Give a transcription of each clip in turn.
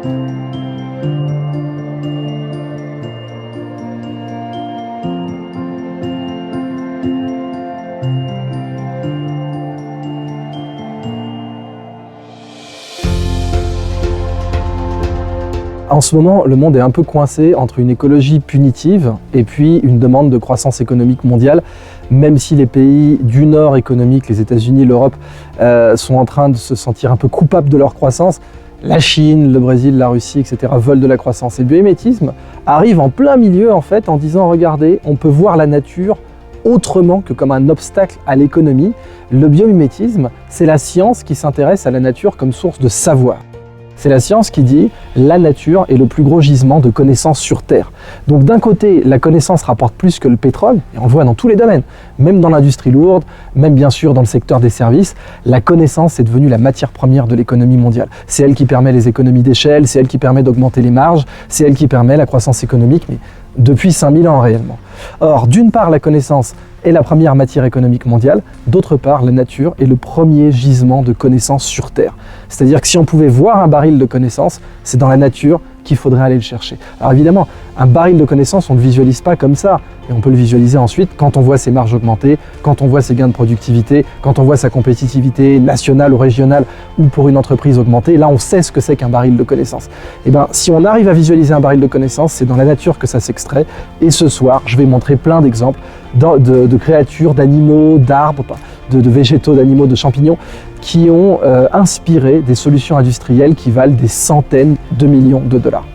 En ce moment, le monde est un peu coincé entre une écologie punitive et puis une demande de croissance économique mondiale, même si les pays du nord économique, les États-Unis, l'Europe, sont en train de se sentir un peu coupables de leur croissance. La Chine, le Brésil, la Russie, etc. veulent de la croissance. Et le biomimétisme arrive en plein milieu en fait en disant regardez, on peut voir la nature autrement que comme un obstacle à l'économie. Le biomimétisme, c'est la science qui s'intéresse à la nature comme source de savoir. C'est la science qui dit la nature est le plus gros gisement de connaissances sur Terre. Donc d'un côté, la connaissance rapporte plus que le pétrole, et on le voit dans tous les domaines, même dans l'industrie lourde, même bien sûr dans le secteur des services, la connaissance est devenue la matière première de l'économie mondiale. C'est elle qui permet les économies d'échelle, c'est elle qui permet d'augmenter les marges, c'est elle qui permet la croissance économique, mais depuis 5000 ans réellement. Or, d'une part, la connaissance est la première matière économique mondiale, d'autre part, la nature est le premier gisement de connaissances sur Terre. C'est-à-dire que si on pouvait voir un baril de connaissances, c'est dans la nature qu'il faudrait aller le chercher. Alors évidemment, un baril de connaissances, on ne le visualise pas comme ça, et on peut le visualiser ensuite quand on voit ses marges augmenter, quand on voit ses gains de productivité, quand on voit sa compétitivité nationale ou régionale ou pour une entreprise augmenter. Là, on sait ce que c'est qu'un baril de connaissances. Et bien, si on arrive à visualiser un baril de connaissances, c'est dans la nature que ça s'extrait. Et ce soir, je vais montrer plein d'exemples de créatures, d'animaux, d'arbres, de végétaux, d'animaux, de champignons qui ont inspiré des solutions industrielles qui valent des centaines de millions de dollars.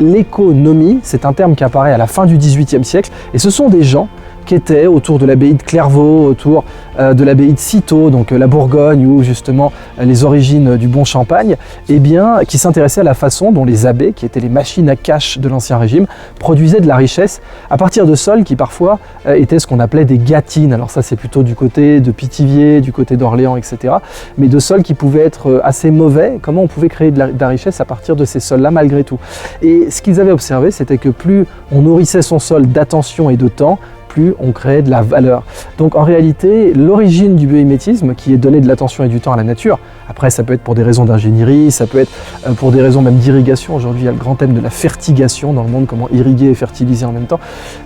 L'économie, c'est un terme qui apparaît à la fin du XVIIIe siècle, et ce sont des gens qui étaient autour de l'abbaye de Clairvaux, autour de l'abbaye de Cîteaux, donc la Bourgogne ou justement les origines du bon champagne, et bien, qui s'intéressaient à la façon dont les abbés, qui étaient les machines à cash de l'Ancien Régime, produisaient de la richesse à partir de sols qui parfois étaient ce qu'on appelait des gâtines. Alors ça c'est plutôt du côté de Pithiviers, du côté d'Orléans, etc. Mais de sols qui pouvaient être assez mauvais. Comment on pouvait créer de la richesse à partir de ces sols-là malgré tout. Et ce qu'ils avaient observé, c'était que plus on nourrissait son sol d'attention et de temps, plus on créait de la valeur. Donc en réalité, l'origine du biomimétisme, qui est donner de l'attention et du temps à la nature, après ça peut être pour des raisons d'ingénierie, ça peut être pour des raisons même d'irrigation. Aujourd'hui, il y a le grand thème de la fertigation dans le monde, comment irriguer et fertiliser en même temps.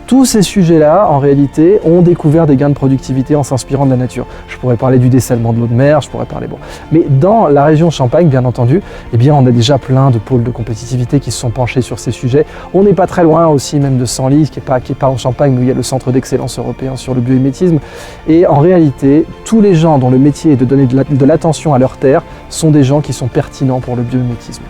Tous ces sujets-là, en réalité, ont découvert des gains de productivité en s'inspirant de la nature. Je pourrais parler du dessalement de l'eau de mer, je pourrais parler... Bon. Mais dans la région Champagne, bien entendu, eh bien, on a déjà plein de pôles de compétitivité qui se sont penchés sur ces sujets. On n'est pas très loin aussi même de Senlis, qui est pas en Champagne, mais où il y a le centre d'excellence européen sur le biomimétisme. Et en réalité, tous les gens dont le métier est de donner de l'attention à leur terre sont des gens qui sont pertinents pour le biomimétisme.